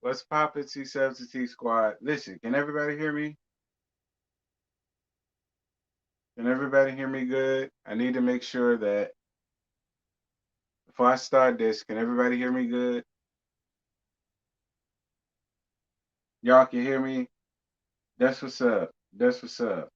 What's poppin', T Squad? Listen, can everybody hear me? Can everybody hear me good? I need to make sure that before I start this, can everybody hear me good? Y'all can hear me? That's what's up. That's what's up.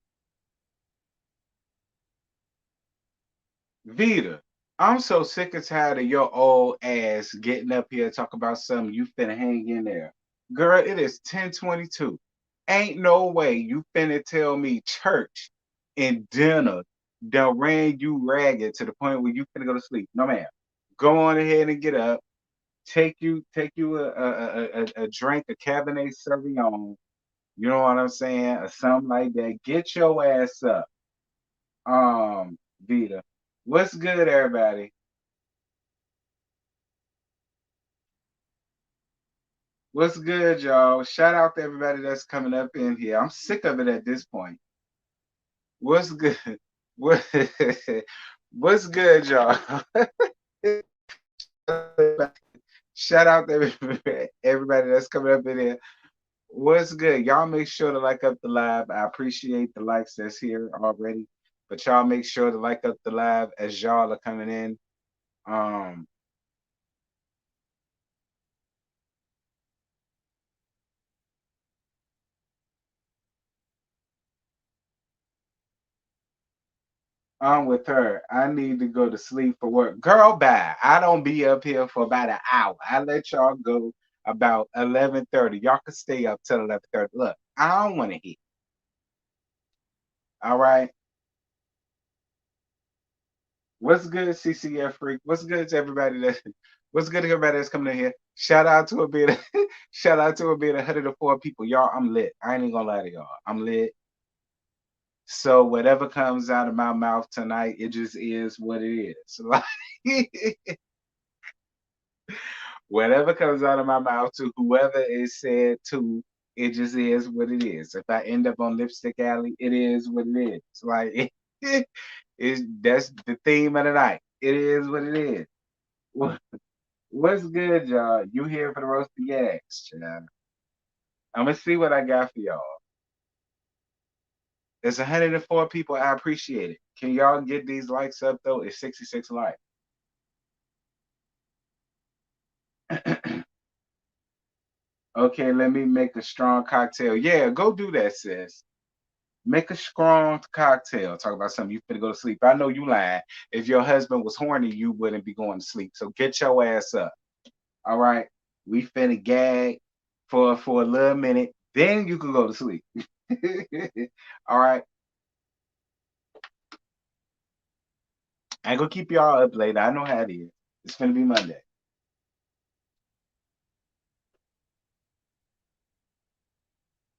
Vita, I'm so sick and tired of your old ass getting up here talk about something you finna hang in there. Girl, it is 10:22. Ain't no way you finna tell me church and dinner done ran you ragged to the point where you finna go to sleep. No ma'am. Go on ahead and get up. Take you a drink, a Cabernet Sauvignon. You know what I'm saying? Or something like that. Get your ass up. Vita. What's good, everybody? What's good, y'all? Shout out to everybody that's coming up in here. I'm sick of it at this point. What's good? What, what's good, y'all? Shout out to everybody that's coming up in here. What's good? Y'all make sure to like up the live. I appreciate the likes that's here already. But y'all make sure to like up the live as y'all are coming in. Um, I'm with her. I need to go to sleep for work. Girl, bye. I don't be up here for about an hour. I let y'all go about 11:30. Y'all can stay up till 11:30. Look, I don't want to hear. All right. What's good, CCF freak? What's good to everybody that what's good to everybody that's coming in here? Shout out to a bit shout out to a bit 104 people. Y'all, I'm lit. I ain't even gonna lie to y'all. I'm lit. So whatever comes out of my mouth tonight, it just is what it is. Like whatever comes out of my mouth to whoever is said to, it just is what it is. If I end up on Lipstick Alley, it is what it is. Like it's that's the theme of the night. It is what it is. What's good, y'all? You here for the roast of gags, child. I'm gonna see what I got for y'all. It's 104 people. I appreciate it. Can y'all get these likes up though? It's 66 likes. Okay, let me make a strong cocktail. Yeah, go do that, sis. Make a strong cocktail. Talk about something you finna go to sleep. I know you lying. If your husband was horny, you wouldn't be going to sleep. So get your ass up. All right. We finna gag for a little minute. Then you can go to sleep. All right. I ain't gonna keep y'all up late. I know how it is. It's gonna be Monday.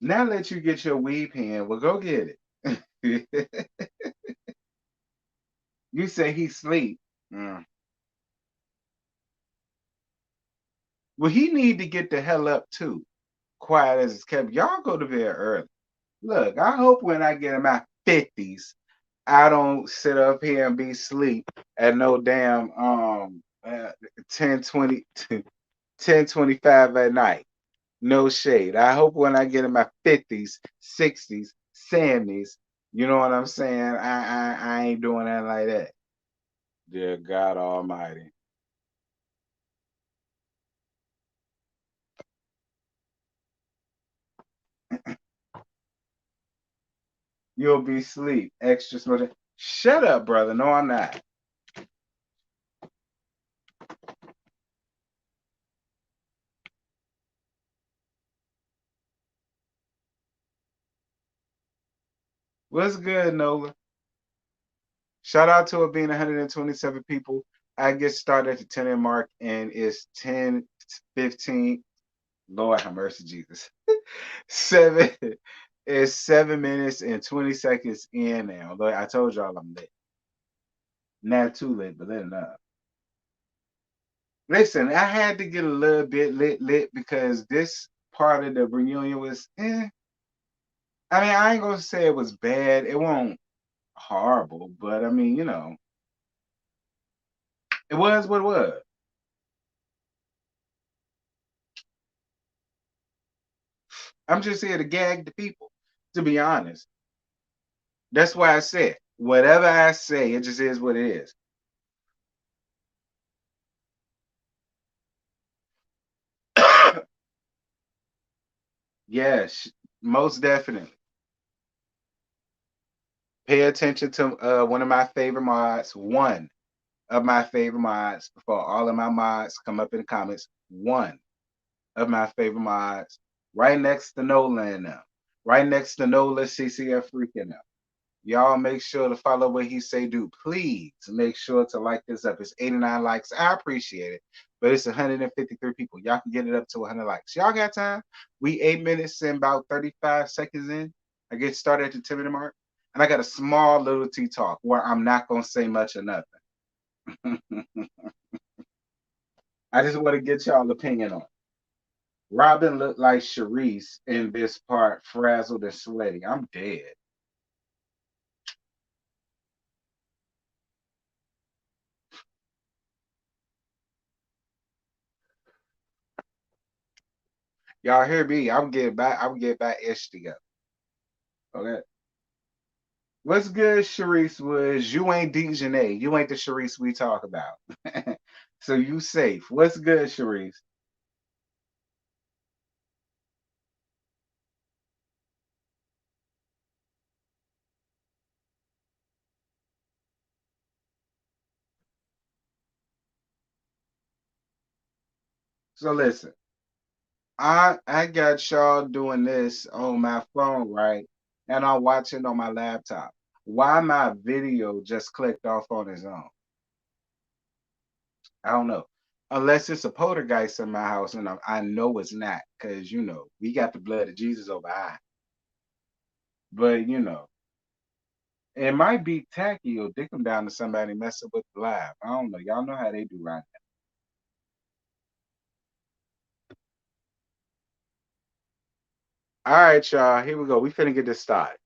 Now let you get your weed pen. Well, go get it. You say he sleep. Mm. Well, he need to get the hell up too. Quiet as it's kept. Y'all go to bed early. Look, I hope when I get in my 50s, I don't sit up here and be asleep at no damn 10 20 10:25 at night. No shade. I hope when I get in my 50s, 60s, 70s, you know what I'm saying? I ain't doing that like that. Dear God Almighty. You'll be asleep. Extra smart. Shut up, brother. No, I'm not. What's good, Nola? Shout out to it being 127 people. I get started at the 10 mark and it's 10:15. Lord have mercy, Jesus. Seven it's 7 minutes and 20 seconds in now. Lord, I told y'all I'm lit. Not too lit, but lit enough. Listen, I had to get a little bit lit because this part of the reunion was I mean, I ain't gonna say it was bad. It wasn't horrible, but I mean, it was what it was. I'm just here to gag the people, to be honest. That's why I said whatever I say, it just is what it is. Yes, most definitely. Pay attention to one of my favorite mods, one of my favorite mods, before all of my mods come up in the comments. One of my favorite mods, right next to Nola and them, right next to Nola, CCF freaking them. Y'all make sure to follow what he say do. Please make sure to like this up. It's 89 likes. I appreciate it. But it's 153 people. Y'all can get it up to 100 likes. Y'all got time? We 8 minutes and about 35 seconds in. I get started at the 10-minute mark. And I got a small little tea talk where I'm not going to say much or nothing. I just want to get y'all opinion on it. Robin looked like Sharice in this part, frazzled and sweaty. I'm dead. Y'all hear me? I'm getting back ish together. Okay. What's good, Sharice? Was you ain't Dejanay. You ain't the Sharice we talk about. So you safe. What's good, Sharice? So listen, I got y'all doing this on my phone, right? And I'm watching on my laptop. Why my video just clicked off on its own? I don't know. Unless it's a poltergeist in my house, and I know it's not, because we got the blood of Jesus over I. But it might be tacky or dick them down to somebody messing with the live. I don't know. Y'all know how they do right now. All right, y'all. Here we go. We finna get this started.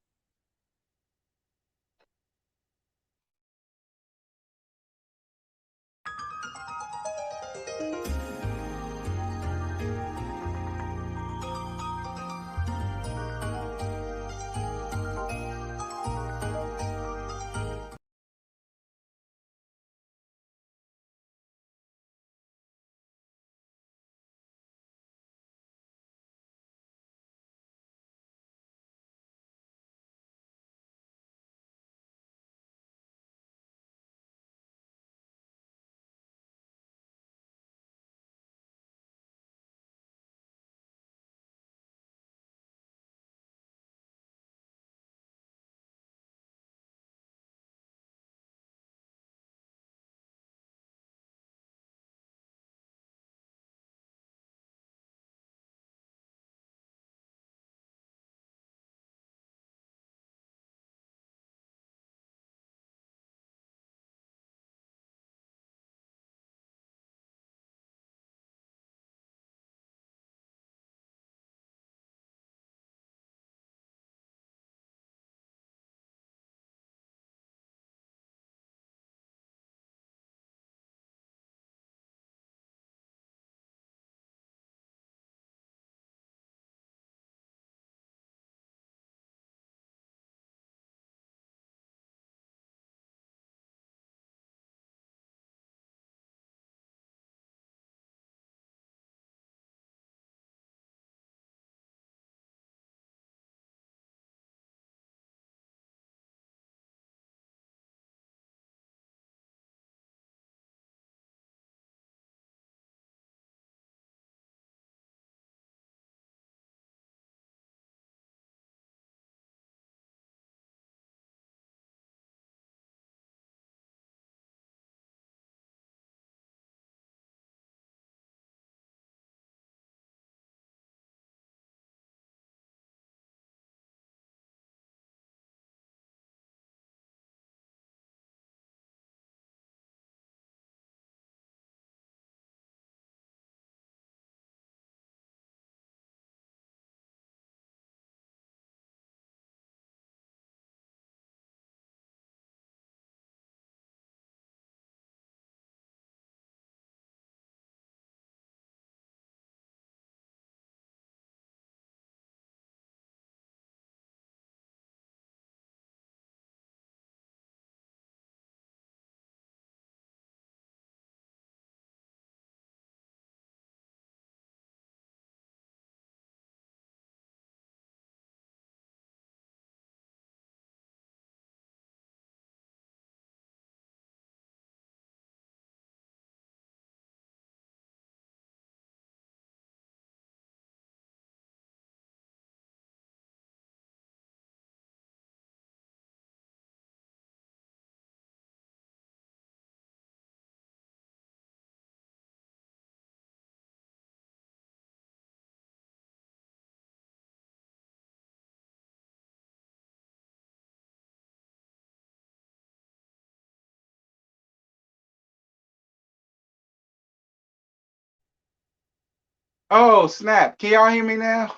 Oh, snap. Can y'all hear me now?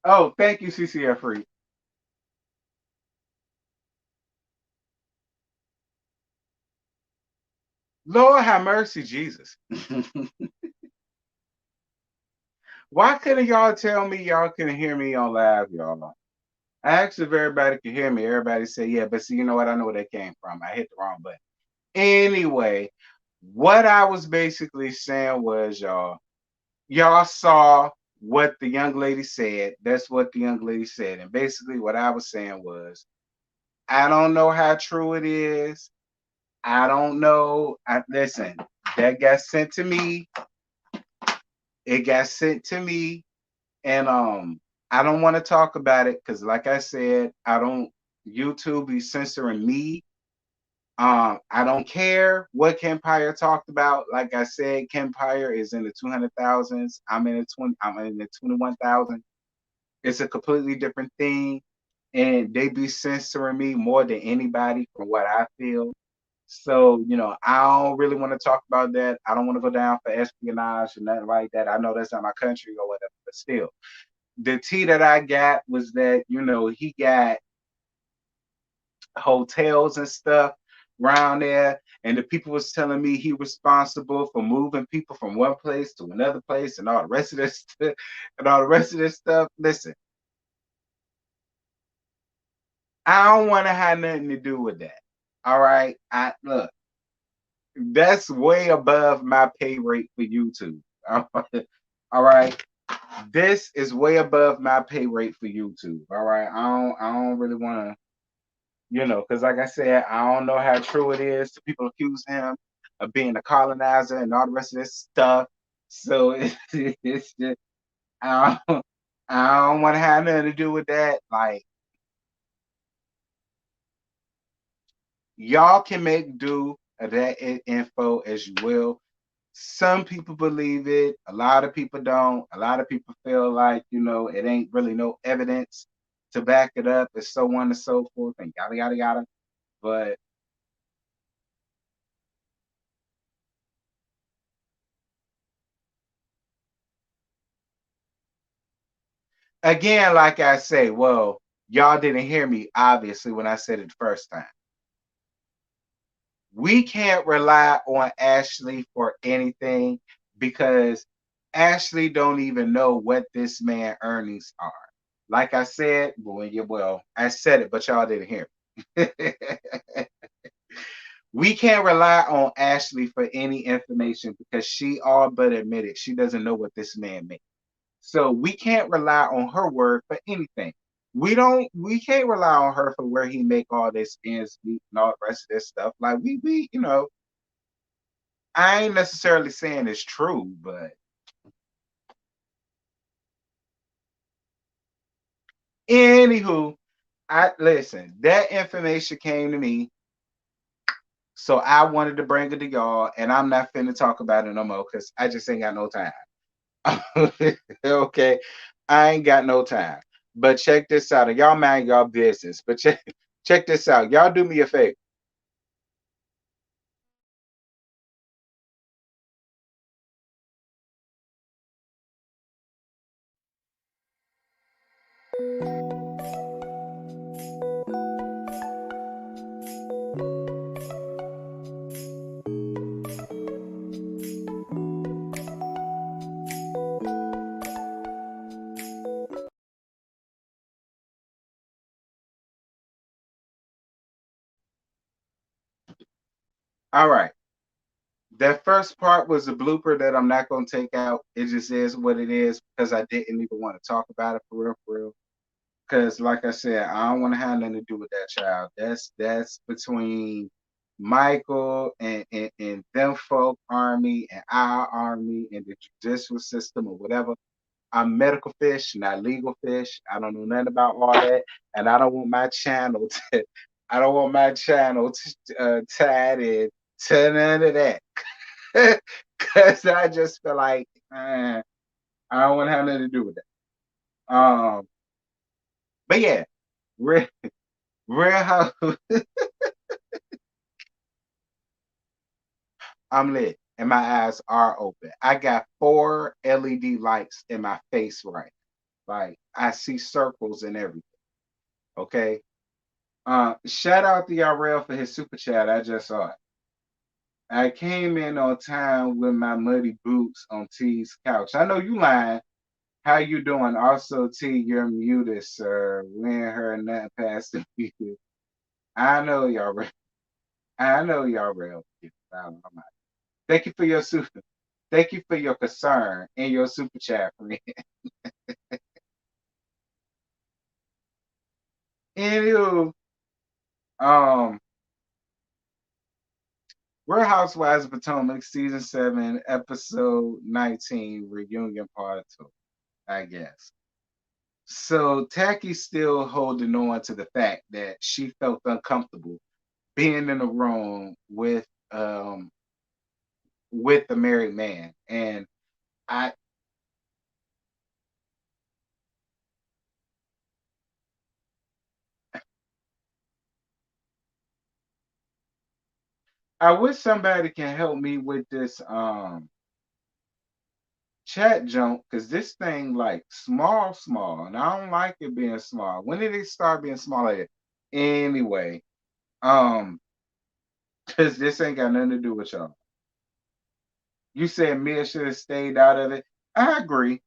Oh, thank you, CCF Free. Lord have mercy, Jesus. Why couldn't y'all tell me y'all couldn't hear me on live, y'all? I asked if everybody could hear me. Everybody said, yeah, but see, you know what? I know where they came from. I hit the wrong button. Anyway, what I was basically saying was, y'all saw what the young lady said. That's what the young lady said. And basically, what I was saying was, I don't know how true it is. I don't know. Listen, that got sent to me. It got sent to me. And I don't want to talk about it because, like I said, I don't YouTube be censoring me. I don't care what Kempire talked about. Like I said, Kempire is in the 200,000s. I'm in the 20. I'm in the 21,000. It's a completely different thing, and they be censoring me more than anybody from what I feel. So I don't really want to talk about that. I don't want to go down for espionage or nothing like that. I know that's not my country or whatever, but still, the tea that I got was that he got hotels and stuff around there, and the people was telling me he responsible for moving people from one place to another place and all the rest of this and all the rest of this stuff. Listen, I don't want to have nothing to do with that. All right, I look. That's way above my pay rate for YouTube. All right. This is way above my pay rate for YouTube. All right. I don't really want to, because like I said, I don't know how true it is. The people accuse him of being a colonizer and all the rest of this stuff. So it's just I don't want to have nothing to do with that. Like, y'all can make do of that info as you will. Some people believe it, a lot of people don't. A lot of people feel like, it ain't really no evidence to back it up, and so on and so forth, and yada, yada, yada. But again, like I say, well, y'all didn't hear me, obviously, when I said it the first time. We can't rely on Ashley for anything because Ashley don't even know what this man earnings are. Like I said, I said it, but y'all didn't hear me. We can't rely on Ashley for any information because she all but admitted she doesn't know what this man makes. So we can't rely on her word for anything. We can't rely on her for where he make all this ends meet and all the rest of this stuff. Like I ain't necessarily saying it's true, but anywho, I listen, that information came to me, so I wanted to bring it to y'all, and I'm not finna talk about it no more because I just ain't got no time. Okay, I ain't got no time. But check this out. Y'all mind y'all business. But check this out. Y'all do me a favor. All right. That first part was a blooper that I'm not gonna take out. It just is what it is because I didn't even want to talk about it for real, for real. Because like I said, I don't want to have nothing to do with that child. That's between Michael and them folk army and our army and the judicial system or whatever. I'm medical fish, not legal fish. I don't know nothing about all that, and I don't want my channel to. I don't want my channel tied in to none of that, because I just feel like I don't want to have nothing to do with that. But yeah, real, real house. I'm lit. and my eyes are open. I got 4 LED lights in my face right. Like I see circles and everything. Okay. Shout out to RL for his super chat. I just saw it. I came in on time with my muddy boots on T's couch. I know you lying. How you doing? Also, T, you're muted, sir. We ain't heard nothing past the music. I know y'all real. I know y'all real. Thank you for your super. Thank you for your concern and your super chat for me. Anywho, um, we're Housewives of Potomac, season 7, episode 19, reunion part 2, I guess. So Tacky's still holding on to the fact that she felt uncomfortable being in a room with a married man. And I I wish somebody can help me with this chat jump because this thing like small, and I don't like it being small. When did it start being small like that? Anyway, um, because this ain't got nothing to do with y'all. You said Mia should have stayed out of it. I agree.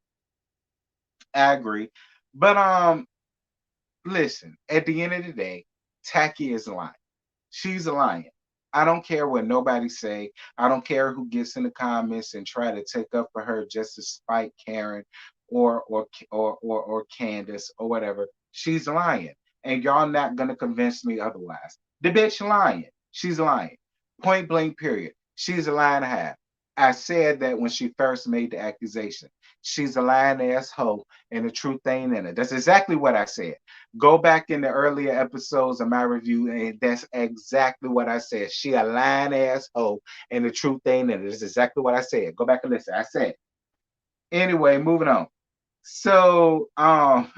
I agree. But listen, at the end of the day, Tacky is lying. She's lying. I don't care what nobody say. I don't care who gets in the comments and try to take up for her just to spite Karen or Candace or whatever. She's lying. And y'all not gonna convince me otherwise. The bitch lying. She's lying. Point blank period. She's a lying half. I said that when she first made the accusation. She's a lying ass hoe and the truth ain't in it. That's exactly what I said. Go back in the earlier episodes of my review, and that's exactly what I said. She a lying asshole, and the truth ain't in it. That's exactly what I said. Go back and listen. I said. Anyway, moving on. So, I'm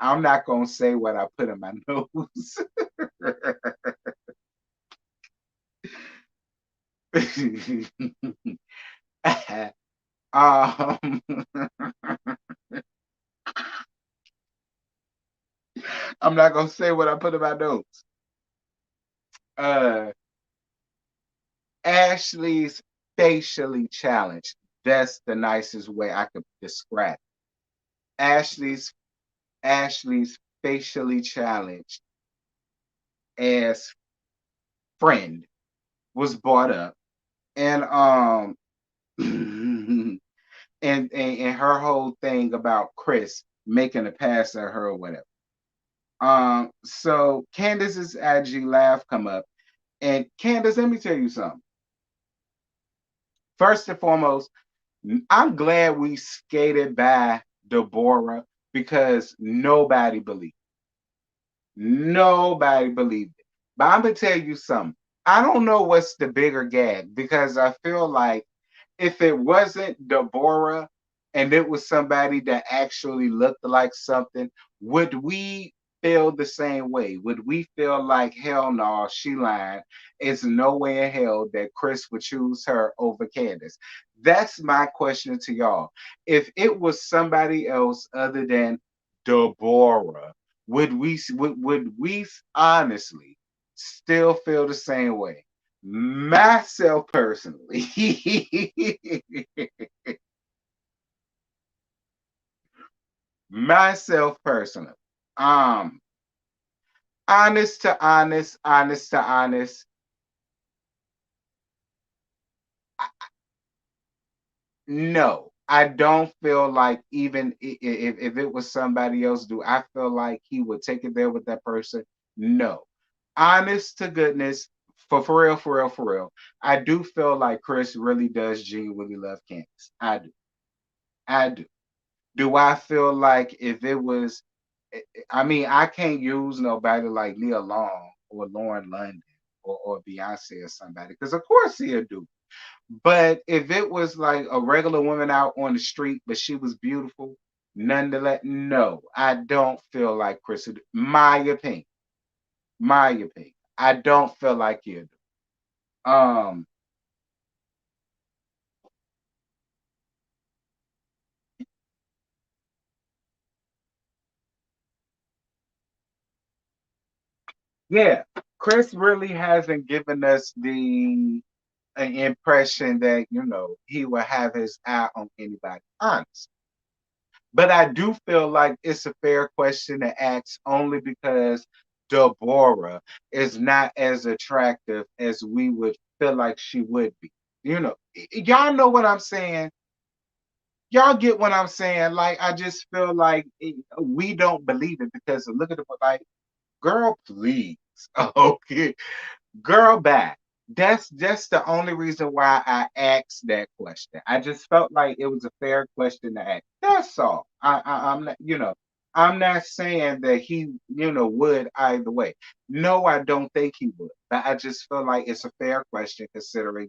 not gonna say what I put in my nose. um, I'm not gonna say what I put in my notes. Uh, Ashley's facially challenged. That's the nicest way I could describe it. Ashley's Ashley's facially challenged as friend was brought up, and and her whole thing about Chris making a pass at her or whatever. So Candace's IG laugh come up, and Candace, let me tell you something. First and foremost, I'm glad we skated by Deborah because nobody believed. Nobody believed it. But I'm gonna tell you something. I don't know what's the bigger gag because I feel like if it wasn't Deborah and it was somebody that actually looked like something, would we feel the same way? Would we feel like hell no, she lied? It's no way in hell that Chris would choose her over Candace. That's my question to y'all. If it was somebody else other than Deborah, would we honestly still feel the same way? Myself personally, myself personally, um, honest to honest, no, I don't feel like even if it was somebody else, do I feel like he would take it there with that person? No, honest to goodness, for real, for real, for real, I do feel like Chris really does genuinely love Candace. I do. Do I feel like if it was, I mean, I can't use nobody like Nia Long or Lauren London or Beyonce or somebody, because of course he'll do. But if it was like a regular woman out on the street, but she was beautiful, nonetheless, no, I don't feel like Chris would. My opinion. My opinion. I don't feel like he'll do. Yeah, Chris really hasn't given us the impression that he will have his eye on anybody. Honest. But I do feel like it's a fair question to ask only because Deborah is not as attractive as we would feel like she would be. Y'all know what I'm saying. Y'all get what I'm saying. Like, I just feel like we don't believe it because look at it like, girl, please. Okay. Girl, back. That's just the only reason why I asked that question. I just felt like it was a fair question to ask. That's all. I'm not, I'm not saying that he, would either way. No, I don't think he would. But I just feel like it's a fair question considering,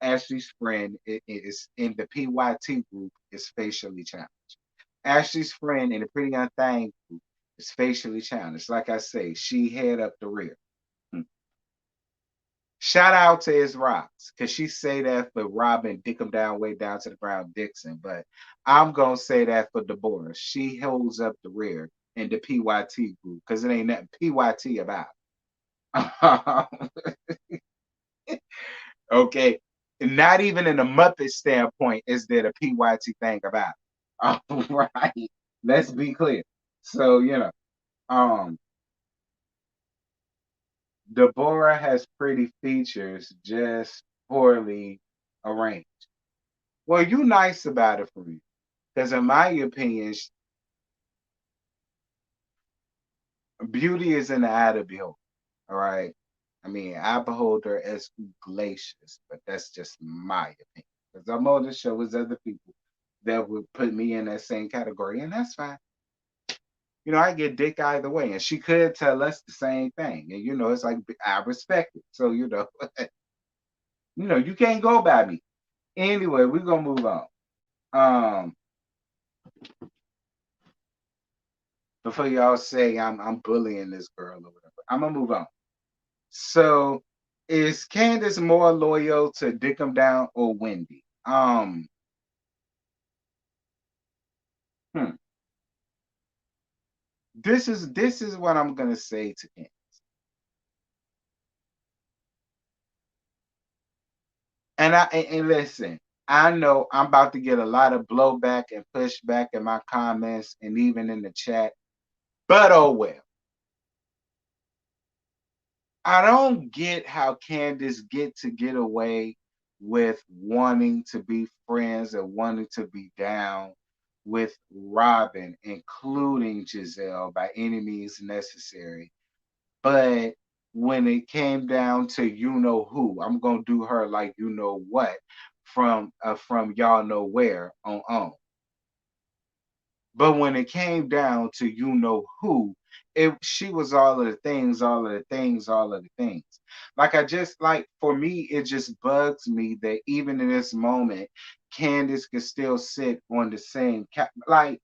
Ashley's friend is in the PYT group is facially challenged. Ashley's friend in the Pretty Young Thing group is facially challenged. Like I say, she head up the rear. Hmm. Shout out to his rocks, because she say that for Robin, dick him down way down to the ground, Dixon. But I'm gonna say that for Deborah. She holds up the rear in the PYT group because it ain't nothing PYT about. Okay. Not even in a Muppet standpoint is there a PYT thing about. All right. Let's be clear. So, um, Deborah has pretty features, just poorly arranged. Well, you nice about it for me. Because in my opinion, beauty is in the eye of the beholder. All right. I mean, I behold her as glacious, but that's just my opinion. Because I'm on the show with other people that would put me in that same category, and that's fine. I get dick either way, and she could tell us the same thing, and it's like I respect it. So you can't go by me. Anyway, we're gonna move on. Um, before y'all say I'm bullying this girl or whatever, I'm gonna move on. So, is Candace more loyal to Dick 'em Down or Wendy? Hmm. This is what I'm gonna say to Candace. And listen, I know I'm about to get a lot of blowback and pushback in my comments and even in the chat, but oh well. I don't get how Candace get away with wanting to be friends and wanting to be down with Robin, including Giselle, by any means necessary. But when it came down to who, I'm gonna do her like what from y'all know where on. But when it came down to who, she was all of the things, all of the things, all of the things. Like I just like for me, it just bugs me that even in this moment, Candace can still sit on the same like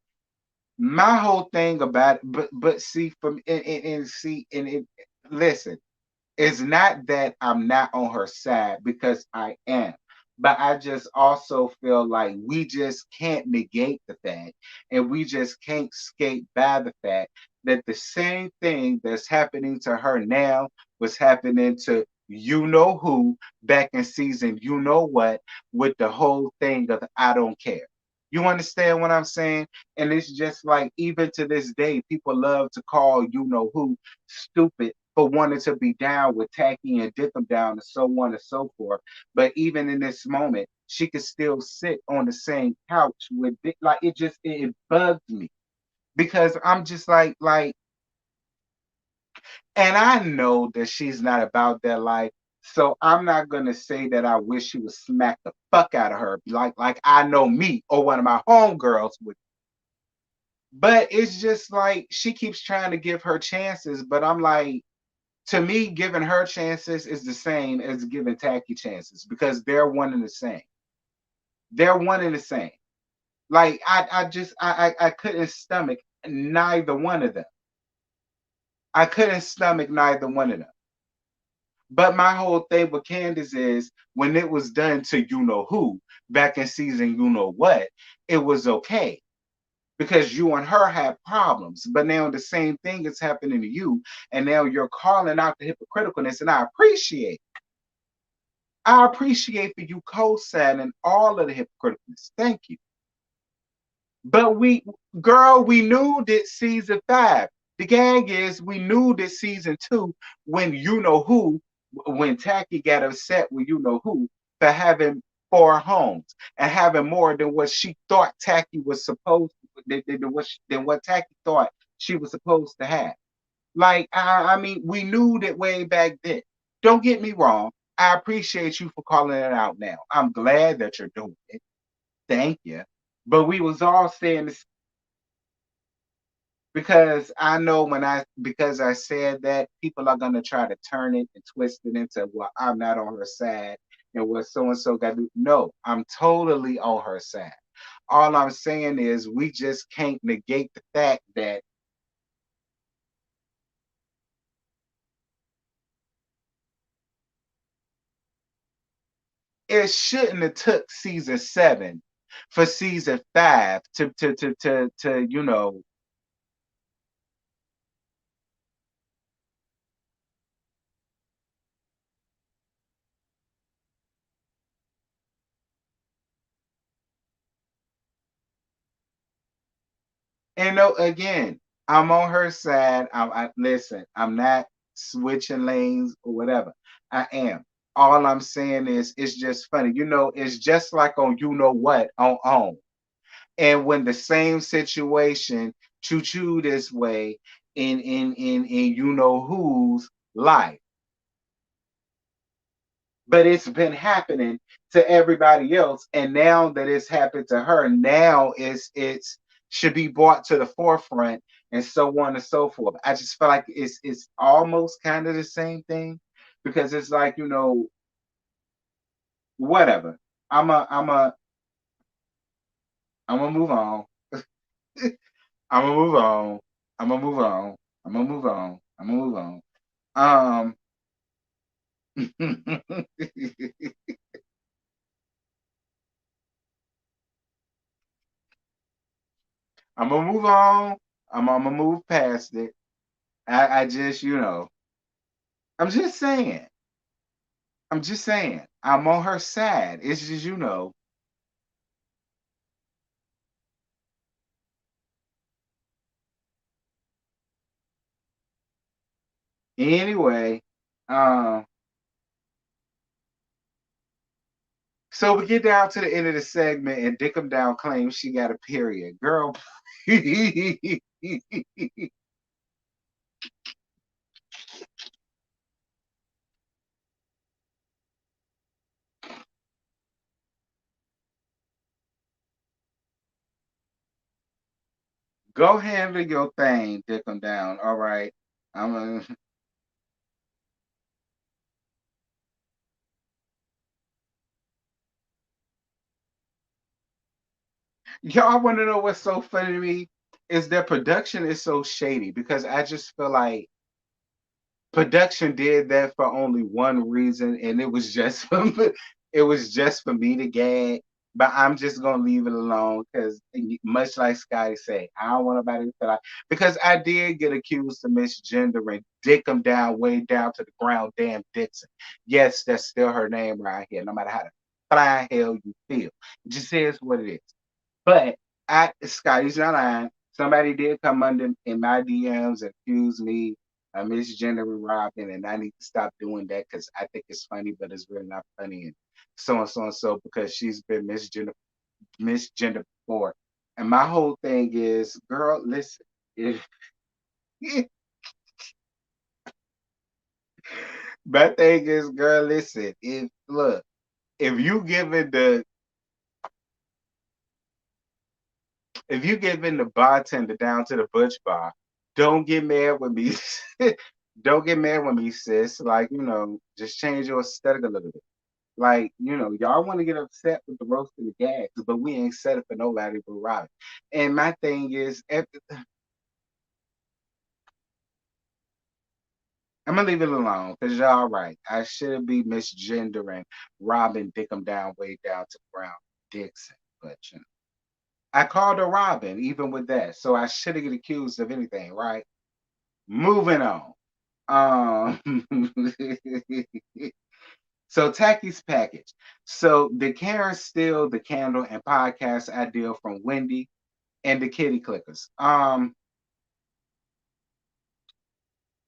my whole thing about it, but see from and see and it listen, it's not that I'm not on her side because I am. But I just also feel like we just can't negate the fact and we just can't skate by the fact that the same thing that's happening to her now was happening to who back in season what with the whole thing of I don't care. You understand what I'm saying? And it's just like even to this day, people love to call who stupid for wanting to be down with Tacky and Dickham down and so on and so forth. But even in this moment, she could still sit on the same couch with Dick. Like it bugs me because I'm just and I know that she's not about that life. So I'm not gonna say that I wish she would smack the fuck out of her, like I know me or one of my homegirls would. But it's just like she keeps trying to give her chances, but I'm like, to me, giving her chances is the same as giving Tacky chances because they're one and the same. They're one and the same. Like I couldn't stomach neither one of them. I couldn't stomach neither one of them. But my whole thing with Candace is when it was done to who back in season what, it was okay. because you and her had problems. But now the same thing is happening to you, and now you're calling out the hypocriticalness, and I appreciate for you co-signing all of the hypocriticalness. Thank you. But girl, we knew that season five. The gag is we knew that season two, when you know who, when Tacky got upset with you know who for having four homes and having more than what she thought Tacky was supposed than what Tacky thought she was supposed to have. Like, I mean, we knew that way back then. Don't get me wrong. I appreciate you for calling it out now. I'm glad that you're doing it. Thank you. But we was all saying this because I know because I said that people are gonna try to turn it and twist it into, well, I'm not on her side and what so and so got to do. No, I'm totally on her side. All I'm saying is we just can't negate the fact that it shouldn't have took season seven for season five to and no, again, I'm on her side. Listen, I'm not switching lanes or whatever. I am. All I'm saying is it's just funny. It's just like on you know what on. And when the same situation choo this way in you know whose life. But it's been happening to everybody else, and now that it's happened to her, now it's should be brought to the forefront, and so on and so forth. I just feel like it's almost kind of the same thing, because it's like, whatever. I'm a move on. I'm gonna move on. I'm gonna move on. I'm gonna move on. I'm gonna move on. Um, I'm gonna move on. I'm gonna move past it. I just, I'm just saying. I'm just saying. I'm on her side. It's just, Anyway, um, so we get down to the end of the segment, and Dickum Down claims she got a period. Girl, go handle your thing, Dickum Down. All right. I'm a, y'all want to know what's so funny to me is that production is so shady, because I just feel like production did that for only one reason, and it was just for me to gag. But I'm just gonna leave it alone, because much like Scotty said, I don't want nobody to feel like, because I did get accused of misgendering Dick 'em down, way down to the ground, damn Dixon. Yes, that's still her name right here, no matter how the fly hell you feel. It just is what it is. But Scotty's not lying. Somebody did come under in my DMs and accuse me of misgendering Robin, and I need to stop doing that, because I think it's funny, but it's really not funny, and so and so and so, because she's been misgendered before. And my whole thing is, girl, listen, if my thing is, girl, listen, if you giving the if you giving the bartender down to the butch bar, don't get mad with me. Don't get mad with me, sis. Like, just change your aesthetic a little bit. Like, y'all want to get upset with the roast and the gags, but we ain't set it for nobody but Robin. And my thing is, I'm gonna leave it alone, because y'all right. I should be misgendering Robin Dickham down, way down to Brown Dixon, but I called her Robin, even with that. So I shouldn't get accused of anything, right? Moving on. Um, so Tacky's package. So the Karen steal the candle and podcast idea from Wendy and the Kitty Clickers.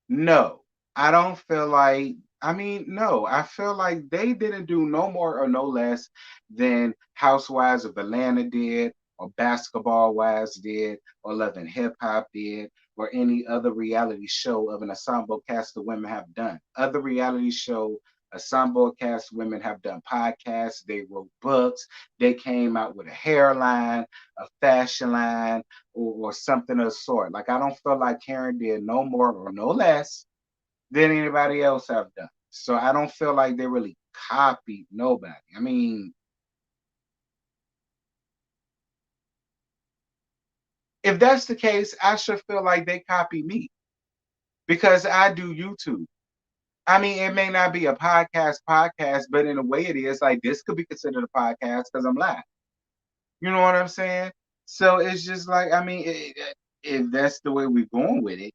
No, I don't feel like, I mean, no, I feel like they didn't do no more or no less than Housewives of Atlanta did, or Basketball Wives did, or Love and Hip Hop did, or any other reality show of an ensemble cast of women have done. Other reality show ensemble cast women have done podcasts, they wrote books, they came out with a hairline, a fashion line, or something of the sort. Like I don't feel like Karen did no more or no less than anybody else have done. So I don't feel like they really copied nobody. I mean, if that's the case, I should feel like they copy me because I do YouTube. I mean, it may not be a podcast, but in a way it is. Like this could be considered a podcast because I'm live. You know what I'm saying? So it's just like, I mean, if that's the way we're going with it,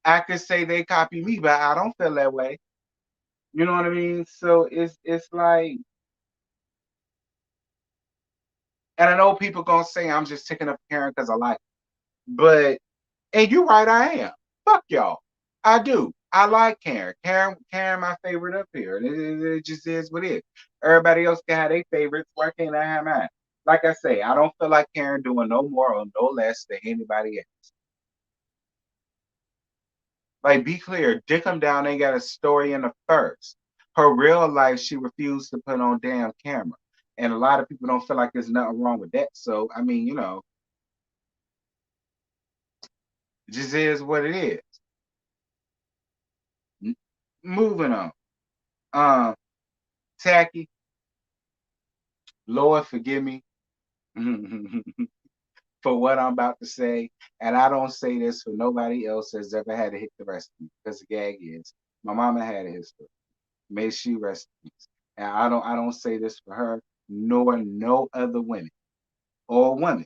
I could say they copy me, but I don't feel that way. You know what I mean? So it's like, and I know people gonna say I'm just taking up Karen because I like, it. But and you're right, I am. Fuck y'all. I do. I like Karen. Karen, my favorite up here. It just is what it is. Everybody else can have their favorites. Why can't I have mine? Like I say, I don't feel like Karen doing no more or no less than anybody else. Like, be clear, Dickum Down ain't got a story in the first. Her real life, she refused to put on damn camera. And a lot of people don't feel like there's nothing wrong with that. So, I mean, it just is what it is. Moving on. Um, Tacky, Lord forgive me for what I'm about to say. And I don't say this for nobody else that's ever had to hit the rescue. Because the gag is my mama had a history. May she rest in peace. And I don't say this for her, nor no other women or women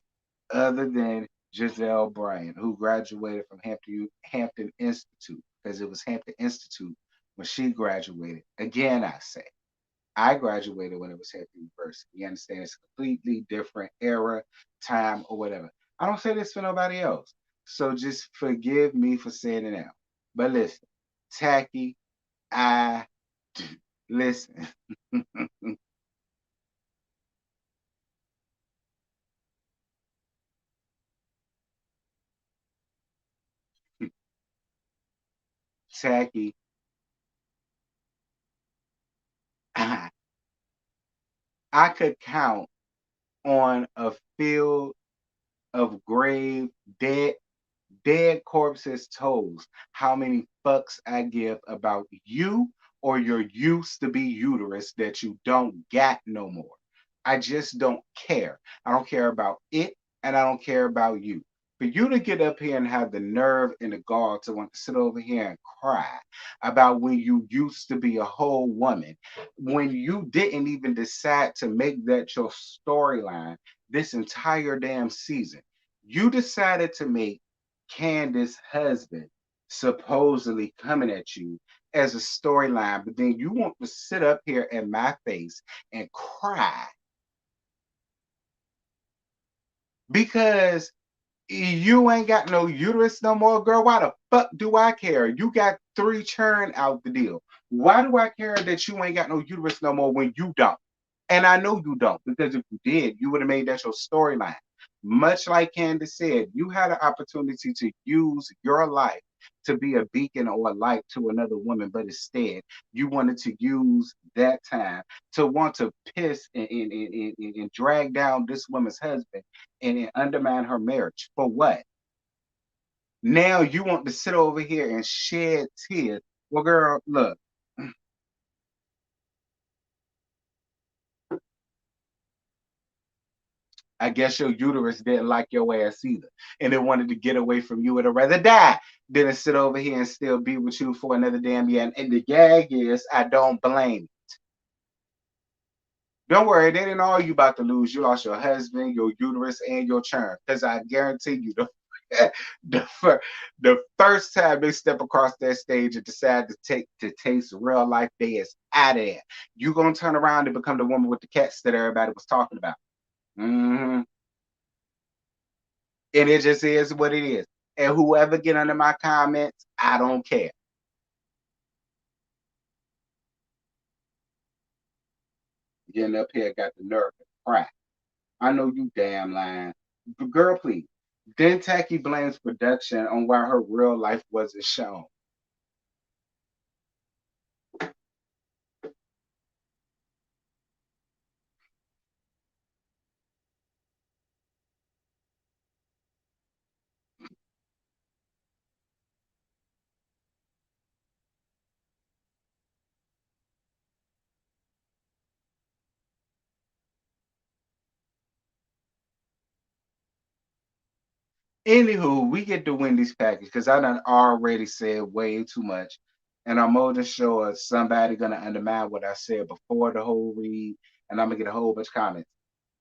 other than Giselle Bryant, who graduated from Hampton Institute, because it was Hampton Institute when she graduated. Again, I say, I graduated when it was Hampton University. You understand? It's a completely different era, time, or whatever. I don't say this for nobody else. So just forgive me for saying it out. But listen, Tacky, I do. Listen, Tacky, I, I could count on a field of grave dead corpses toes how many fucks I give about you or your used to be uterus that you don't got no more. I just don't care. I don't care about it and I don't care about you. For you to get up here and have the nerve and the gall to want to sit over here and cry about when you used to be a whole woman, when you didn't even decide to make that your storyline this entire damn season, you decided to make Candace's husband supposedly coming at you as a storyline, but then you want to sit up here in my face and cry because you ain't got no uterus no more, girl. Why the fuck do I care? You got three churn out the deal. Why do I care that you ain't got no uterus no more when you don't? And I know you don't, because if you did, you would have made that your storyline. Much like Candace said, you had an opportunity to use your life to be a beacon or a light to another woman, but instead you wanted to use that time to want to piss and drag down this woman's husband and undermine her marriage. For what? Now you want to sit over here and shed tears. Well, girl, look, I guess your uterus didn't like your ass either. And it wanted to get away from you. It'd rather die than to sit over here and still be with you for another damn year. And the gag is, I don't blame. Don't worry, they didn't all you about to lose. You lost your husband, your uterus, and your churn. Because I guarantee you, the, fir- the first time they step across that stage and decide to taste real life, they is out of there. You gonna turn around and become the woman with the cats that everybody was talking about. Hmm. And it just is what it is. And whoever get under my comments, I don't care. Getting up here got the nerve to cry. I know you damn lying. Girl, please. Then Tacky blames production on why her real life wasn't shown. Anywho, we get the Wendy's package because I done already said way too much. And I'm more than sure somebody gonna undermine what I said before the whole read, and I'm gonna get a whole bunch of comments.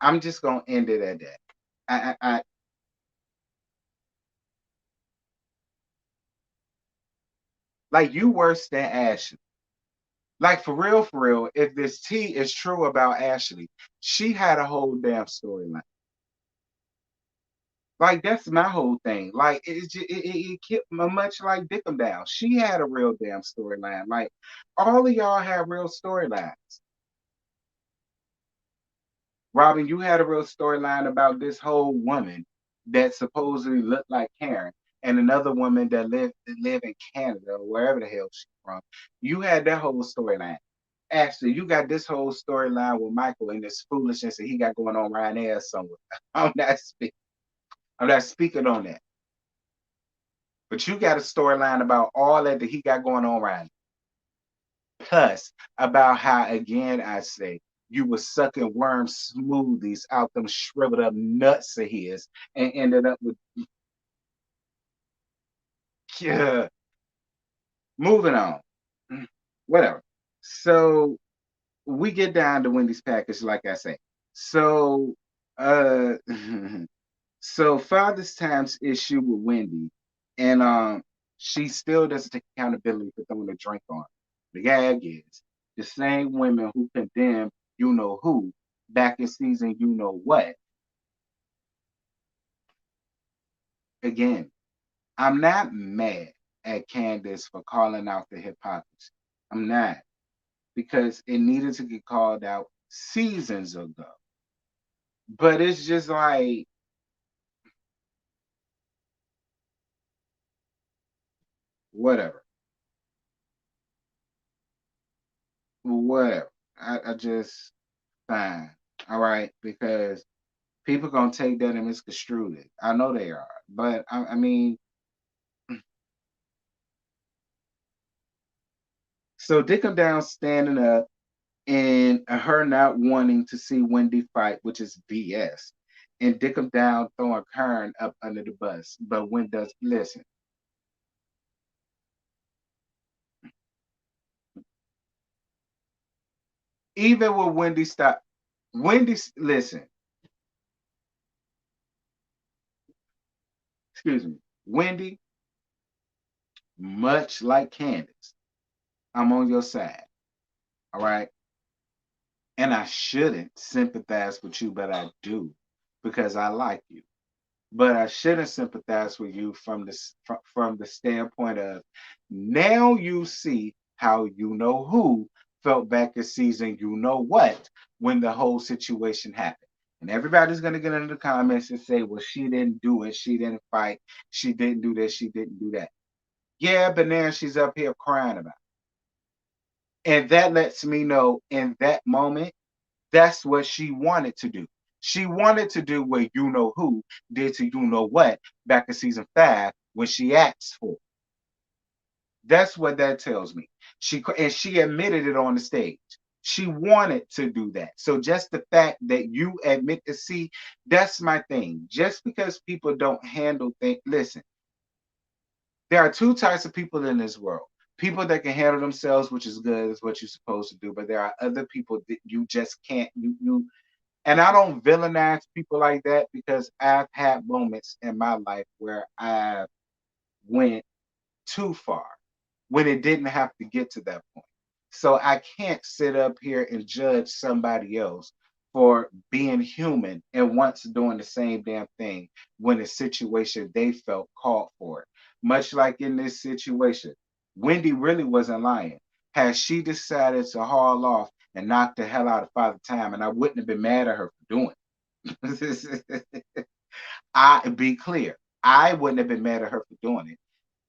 I'm just gonna end it at that. I like you worse than Ashley. Like for real, if this tea is true about Ashley, she had a whole damn storyline. Like that's my whole thing. Like it kept much like Dickum Down. She had a real damn storyline. Like all of y'all have real storylines. Robin, you had a real storyline about this whole woman that supposedly looked like Karen and another woman that live in Canada or wherever the hell she's from. You had that whole storyline. Actually, you got this whole storyline with Michael and this foolishness that he got going on right there somewhere. I'm not speaking. I'm not speaking on that. But you got a storyline about all that he got going on right now. Plus, about how again I say you were sucking worm smoothies out them shriveled up nuts of his and ended up with yeah. Moving on. Whatever. So we get down to Wendy's package, like I say. So uh so Father's Time's issue with Wendy, and she still doesn't take accountability for throwing a drink on her. The gag is the same women who condemned you know who back in season you know what. Again, I'm not mad at Candace for calling out the hypocrisy. I'm not because it needed to get called out seasons ago. But it's just like whatever, whatever. I just fine. All right, because people gonna take that and misconstrue it. I know they are, but I mean, so Dickum down standing up and her not wanting to see Wendy fight, which is BS, and Dickum down throwing Kern up under the bus. But when does listen, even with Wendy stop, Wendy listen, excuse me, Wendy, much like Candace, I'm on your side. All right. And I shouldn't sympathize with you, but I do because I like you. But I shouldn't sympathize with you from from the standpoint of now you see how you know who felt back in season you know what when the whole situation happened. And everybody's gonna get into the comments and say, well, she didn't do it, she didn't fight, she didn't do this, she didn't do that. Yeah, but now she's up here crying about it. And that lets me know in that moment that's what she wanted to do. She wanted to do what you know who did to you know what back in season 5 when she asked for. It. That's what that tells me. She admitted it on the stage. She wanted to do that. So just the fact that you admit to see, that's my thing. Just because people don't handle things, listen, there are two types of people in this world. People that can handle themselves, which is good, is what you're supposed to do. But there are other people that you just can't. And I don't villainize people like that because I've had moments in my life where I went too far when it didn't have to get to that point. So I can't sit up here and judge somebody else for being human and once doing the same damn thing when a situation they felt called for it. Much like in this situation, Wendy really wasn't lying. Had she decided to haul off and knock the hell out of Father Time, and I wouldn't have been mad at her for doing it. I be clear, I wouldn't have been mad at her for doing it.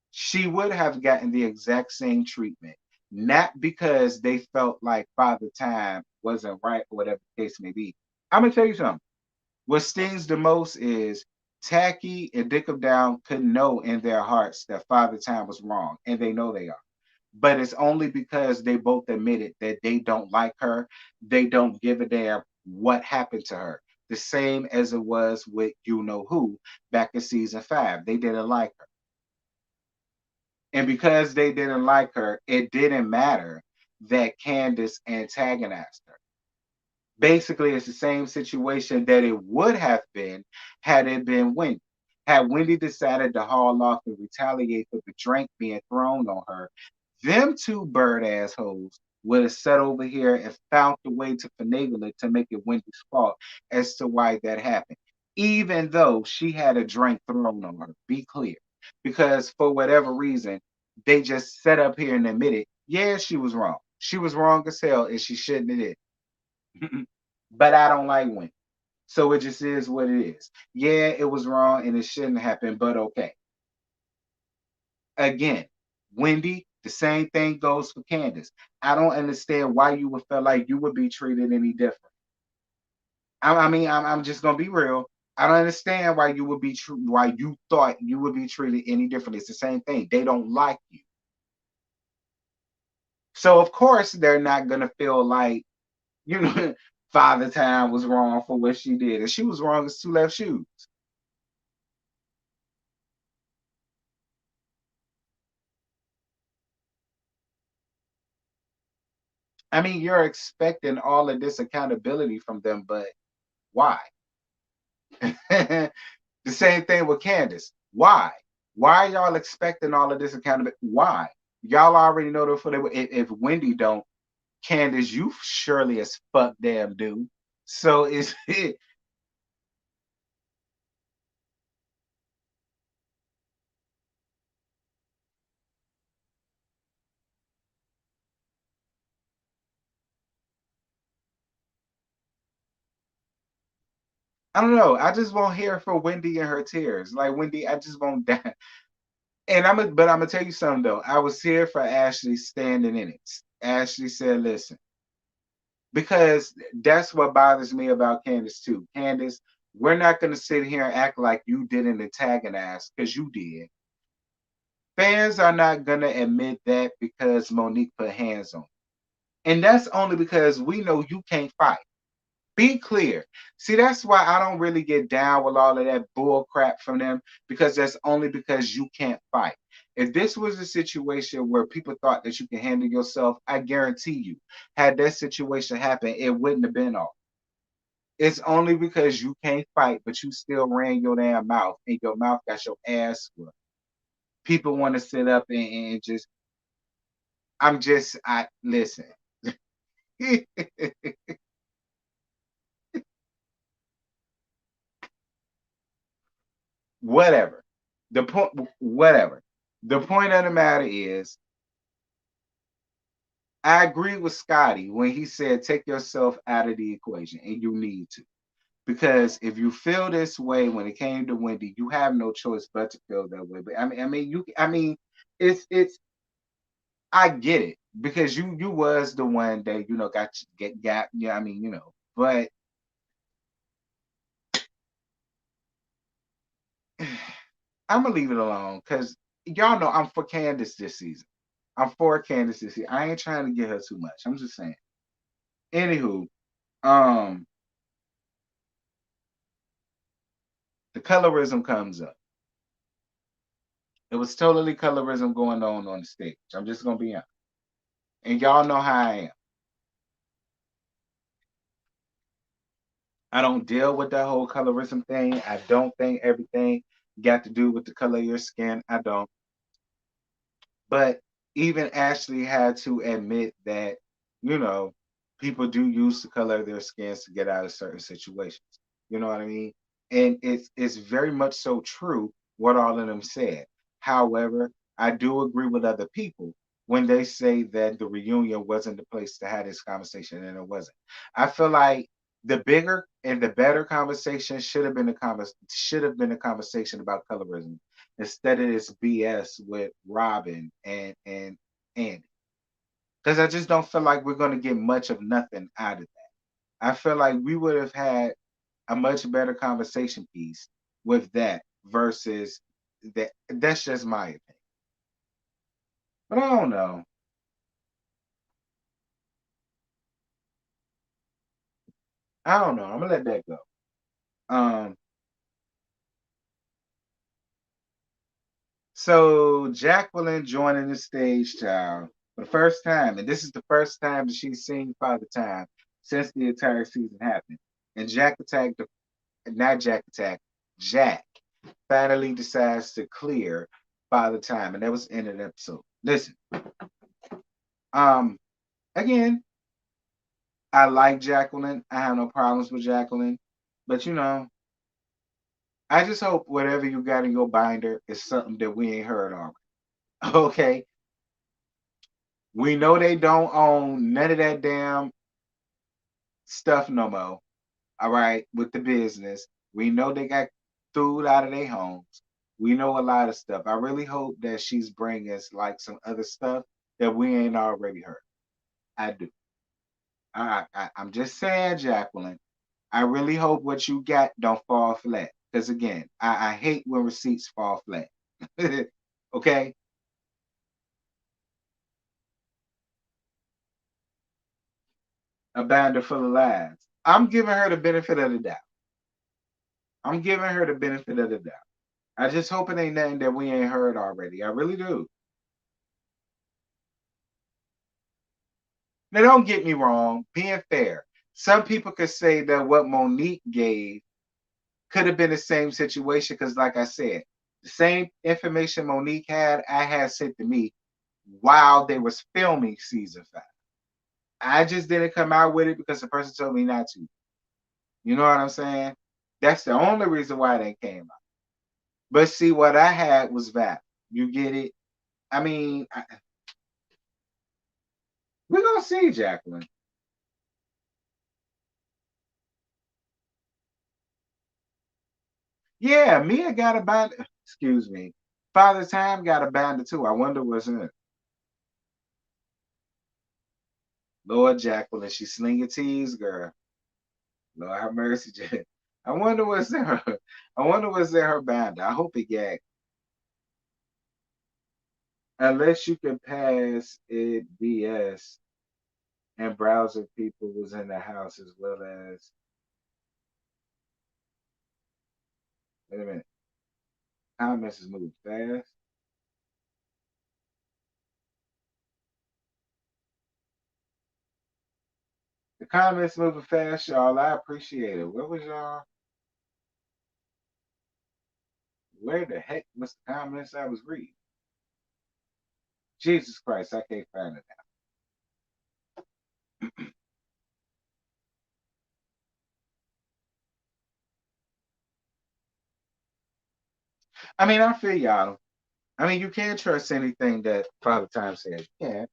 She would have gotten the exact same treatment, not because they felt like Father Time wasn't right or whatever the case may be. I'm gonna tell you something. What stings the most is Tacky and Dick of Down could know in their hearts that Father Time was wrong, and they know they are. But it's only because they both admitted that they don't like her. They don't give a damn what happened to her. The same as it was with You Know Who back in season 5. They didn't like her. And because they didn't like her, it didn't matter that Candace antagonized her. Basically, it's the same situation that it would have been had it been Wendy. Had Wendy decided to haul off and retaliate for the drink being thrown on her, them two bird assholes would have sat over here and found a way to finagle it to make it Wendy's fault as to why that happened, even though she had a drink thrown on her. Be clear. Because for whatever reason, they just sat up here and admitted, yeah, she was wrong. She was wrong as hell and she shouldn't have did. But I don't like Wendy. So it just is what it is. Yeah, it was wrong and it shouldn't happen, but okay. Again, Wendy, the same thing goes for Candace. I don't understand why you would feel like you would be treated any different. I'm just gonna be real. I don't understand why you would be why you thought you would be treated any different. It's the same thing. They don't like you. So of course they're not gonna feel like, you know, Father Time was wrong for what she did. And she was wrong as two left shoes. I mean, you're expecting all of this accountability from them, but why? The same thing with Candace. Why? Why are y'all expecting all of this accountability? Why? Y'all already know that for the, if Wendy don't, Candace, you surely as fuck damn do. So it's I don't know. I just won't hear for Wendy and her tears. Like Wendy, I just won't die. And but I'm gonna tell you something though. I was here for Ashley standing in it. Ashley said, "Listen," because that's what bothers me about Candace too. Candace, we're not gonna sit here and act like you didn't antagonize because you did. Fans are not gonna admit that because Monique put hands on, and that's only because we know you can't fight. Be clear. See, that's why I don't really get down with all of that bull crap from them because that's only because you can't fight. If this was a situation where people thought that you can handle yourself, I guarantee you, had that situation happened, it wouldn't have been off. It's only because you can't fight, but you still ran your damn mouth and your mouth got your ass whooped. People want to sit up and just, I listen. Whatever. Whatever. The point of the matter is, I agree with Scotty when he said take yourself out of the equation, and you need to. Because if you feel this way when it came to Wendy, you have no choice but to feel that way. But it's. I get it because you was the one that got. Yeah, but I'm gonna leave it alone because y'all know I'm for Candace this season. I'm for Candace this season. I ain't trying to get her too much. I'm just saying. Anywho, um, the colorism comes up. It was totally colorism going on the stage. I'm just gonna be honest, and y'all know how I am. I don't deal with that whole colorism thing. I don't think everything got to do with the color of your skin. I don't. But even Ashley had to admit that, you know, people do use the color of their skins to get out of certain situations. You know what I mean? And it's very much so true what all of them said. However, I do agree with other people when they say that the reunion wasn't the place to have this conversation, and it wasn't. I feel like the bigger and the better conversation should have been a conversation about colorism instead of this BS with Robin and Andy. Because I just don't feel like we're going to get much of nothing out of that. I feel like we would have had a much better conversation piece with that versus that. That's just my opinion. But I don't know. I don't know. I'm gonna let that go. Um, so Jacqueline joining the stage, child, for the first time, and this is the first time that she's seen Father Time since the entire season happened. And not Jack Attack, Jack finally decides to clear Father Time, and that was the end of the episode. Listen, um, again, I like Jacqueline. I have no problems with Jacqueline, but I just hope whatever you got in your binder is something that we ain't heard already. Okay, we know they don't own none of that damn stuff no more. All right, with the business, we know they got food out of their homes. We know a lot of stuff. I really hope that she's bringing us like some other stuff that we ain't already heard. I do. I'm just saying, Jacqueline. I really hope what you got don't fall flat. Because again, I hate when receipts fall flat. Okay, a binder full of lies. I'm giving her the benefit of the doubt. I'm giving her the benefit of the doubt. I just hope it ain't nothing that we ain't heard already. I really do. Now, don't get me wrong, being fair, some people could say that what Monique gave could have been the same situation because, like I said, the same information Monique had, I had sent to me while they was filming season 5. I just didn't come out with it because the person told me not to. You know what I'm saying? That's the only reason why they came out. But see, what I had was valid. You get it? I mean, we're gonna see, Jacqueline. Yeah, Mia got a bind. Excuse me. Father Time got a binder too. I wonder what's in it. Lord Jacqueline, she slinging teas, girl. Lord have mercy, I wonder what's in her. I wonder what's in her binder. I hope it got. Unless you can pass it BS and browser people was in the house as well as. Wait a minute. Comments is moving fast. The comments moving fast, y'all. I appreciate it. What was y'all? Where the heck was the comments I was reading? Jesus Christ, I can't find it now. I mean, I feel y'all. I mean, you can't trust anything that Father Time says. You can't.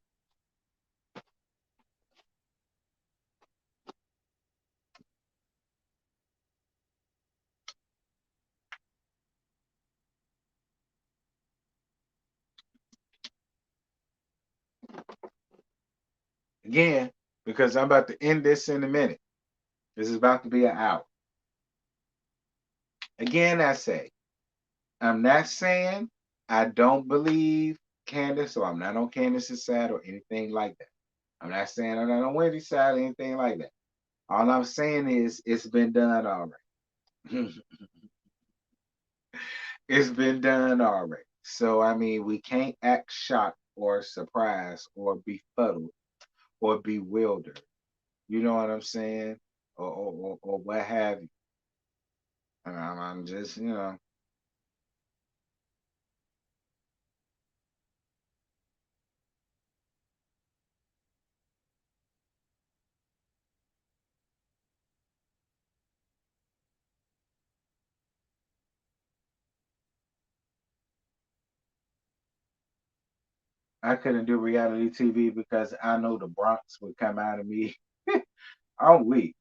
Again, because I'm about to end this in a minute. This is about to be an hour. Again, I say, I'm not saying I don't believe Candace or I'm not on Candace's side or anything like that. I'm not saying I'm not on Wendy's side or anything like that. All I'm saying is it's been done already. It's been done already. So I mean, we can't act shocked or surprised or befuddled or bewildered. You know what I'm saying? Or what have you. And I'm just, I couldn't do reality TV because I know the Bronx would come out of me. I'm weak.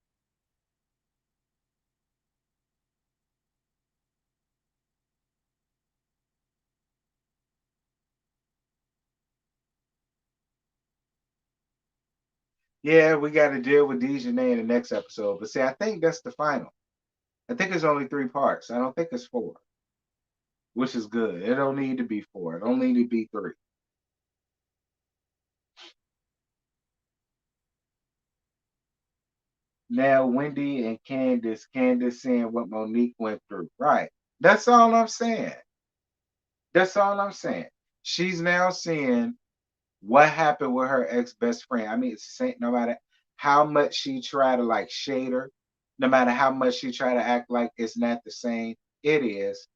Yeah, we got to deal with Dejanay in the next episode. But see, I think that's the final. I think it's only 3 parts. I don't think it's four, which is good. It don't need to be four. It don't need to be three. Now, Wendy and Candace seeing what Monique went through. Right. That's all I'm saying. That's all I'm saying. She's now seeing what happened with her ex best friend. I mean, it's the same, no matter how much she try to like shade her, no matter how much she try to act like it's not the same, it is.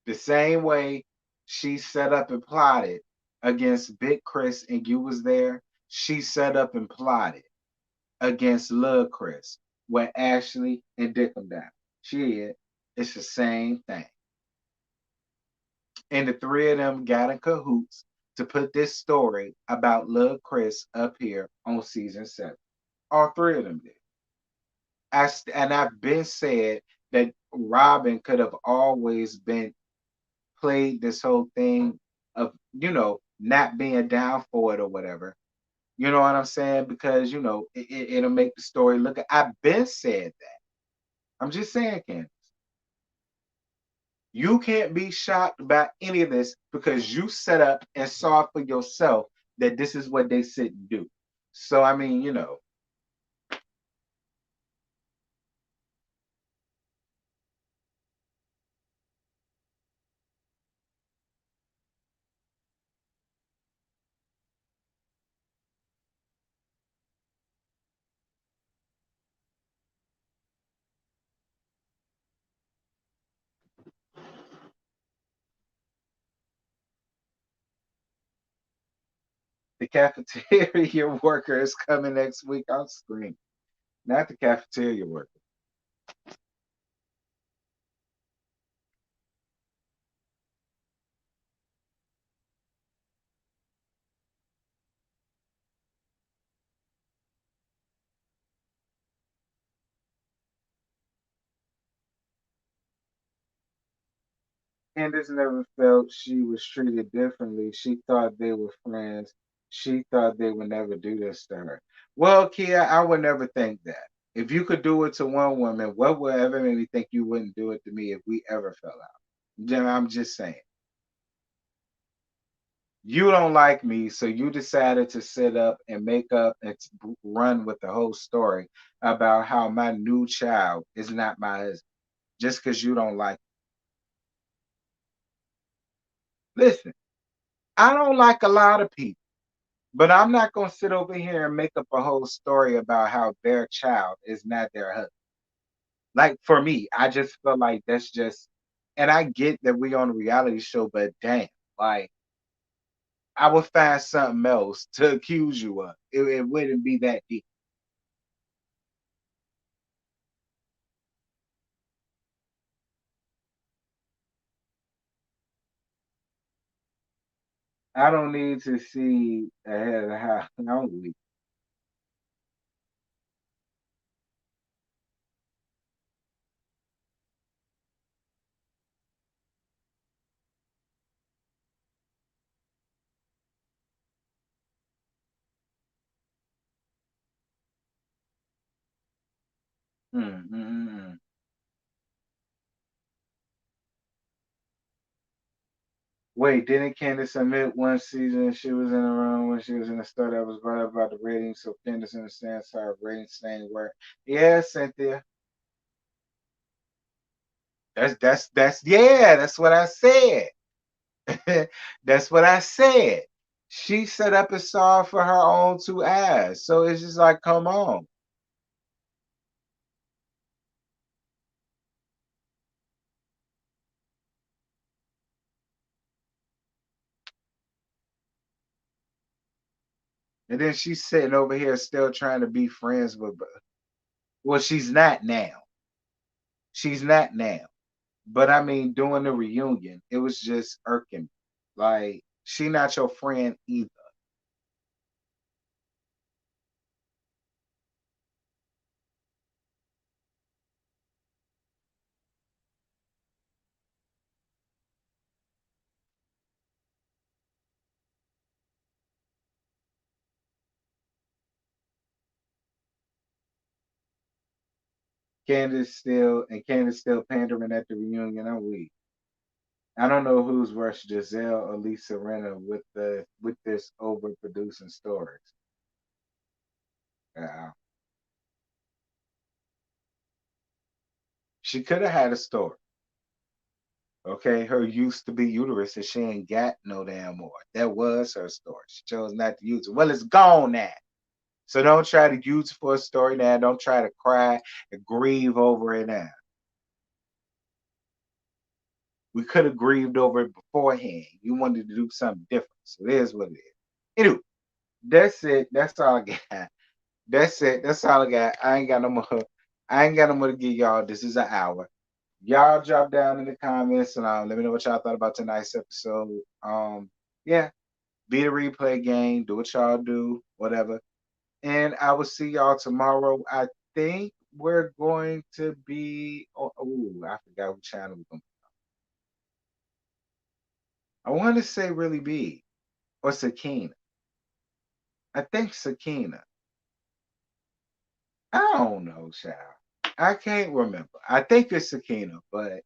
The same way she set up and plotted against Big Chris and you was there, she set up and plotted against Lil Chris with Ashley and Dickum down. She is. It's the same thing. And the three of them got in cahoots to put this story about Lil Chris up here on season 7. All three of them did. And I've been said that Robin could have always been played this whole thing of, not being down for it or whatever. You know what I'm saying? Because, it'll make the story look. I've been said that. I'm just saying, Ken. You can't be shocked about any of this because you set up and saw for yourself that this is what they sit and do. So I mean, the cafeteria worker is coming next week. I'm screaming. Not the cafeteria worker. Candace never felt she was treated differently. She thought they were friends. She thought they would never do this to her. Well, Kia, I would never think that. If you could do it to one woman, what would ever make me think you wouldn't do it to me if we ever fell out? I'm just saying. You don't like me, so you decided to sit up and make up and run with the whole story about how my new child is not my husband just because you don't like me. Listen, I don't like a lot of people, but I'm not going to sit over here and make up a whole story about how their child is not their husband. Like for me, I just feel like that's just, and I get that we on a reality show, but damn, like I would find something else to accuse you of. It wouldn't be that deep. I don't need to see ahead of how I'm weak. Mm, mm, mm, mm. Wait, didn't Candace admit one season she was in the room when she was in the store that was brought up about the ratings, so Candace understands how ratings thing work? Yeah, Cynthia. That's what I said. That's what I said. She set up a star for her own two eyes. So it's just like, come on. And then she's sitting over here still trying to be friends with, well, she's not now. She's not now. But I mean, doing the reunion, it was just irking. Like, she not your friend either. Candace still pandering at the reunion. I'm weak. I don't know who's worse, Giselle or Lisa Renner with this overproducing stories. Yeah. She could have had a story. Okay, her used to be uterus and she ain't got no damn more. That was her story. She chose not to use it. Well, it's gone now. So don't try to use it for a story now. Don't try to cry and grieve over it now. We could have grieved over it beforehand. You wanted to do something different. So it is what it is. Anyway, that's it. That's all I got. That's it. That's all I got. I ain't got no more. I ain't got no more to give y'all. This is an hour. Y'all drop down in the comments and let me know what y'all thought about tonight's episode. Yeah, beat a replay game. Do what y'all do. Whatever. And I will see y'all tomorrow. I think we're going to be. Oh, I forgot what channel we're going. I want to say really big or Sakina. I think Sakina. I don't know, child. I can't remember. I think it's Sakina, but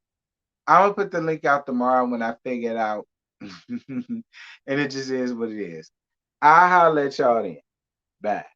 I'm gonna put the link out tomorrow when I figure it out. And it just is what it is. I'll holler at y'all then. Bye.